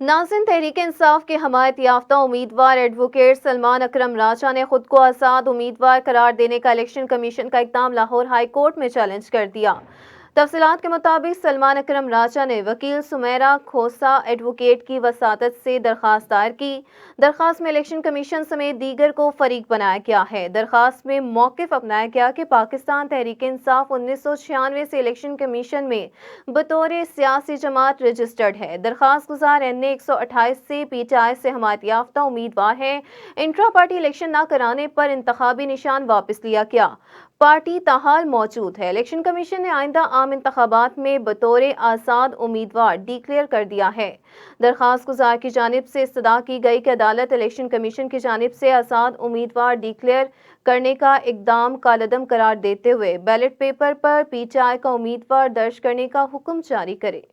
नाज़रीन, तहरीक इंसाफ के हमायत याफ्ता उम्मीदवार एडवोकेट सलमान अकरम राजा ने खुद को आज़ाद उम्मीदवार करार देने का इलेक्शन कमीशन का इक़दाम लाहौर हाई कोर्ट में चैलेंज कर दिया। तफसीलात के मुताबिक सलमान अकरम राजा ने वकील सुमेरा खोसा एडवोकेट की वसातत से दरख्वास्त दायर की। दरख्वास्त में इलेक्शन कमीशन समेत दीगर को फरीक बनाया गया है। दरख्वास्त में मौक़िफ़ अपनाया गया कि पाकिस्तान तहरीक इंसाफ 1996 से इलेक्शन कमीशन में बतौर सियासी जमात रजिस्टर्ड है। दरख्वास्त गुजार NA 128 से PTI से हमायत याफ्ता उम्मीदवार है। इंट्रा पार्टी इलेक्शन न कराने पर इंतखाबी निशान वापस लिया गया। पार्टी ताहाल मौजूद है। इलेक्शन कमीशन ने आइंदा आम इंतखाबात में बतौर आज़ाद उम्मीदवार डिक्लेयर कर दिया है। दरख्वास्त गुजार की जानिब से इस्तदा की गई कि अदालत इलेक्शन कमीशन की जानिब से आज़ाद उम्मीदवार डिक्लेयर करने का इक़दाम कालअदम करार देते हुए बैलेट पेपर पर PTI का उम्मीदवार दर्ज करने का हुक्म जारी करे।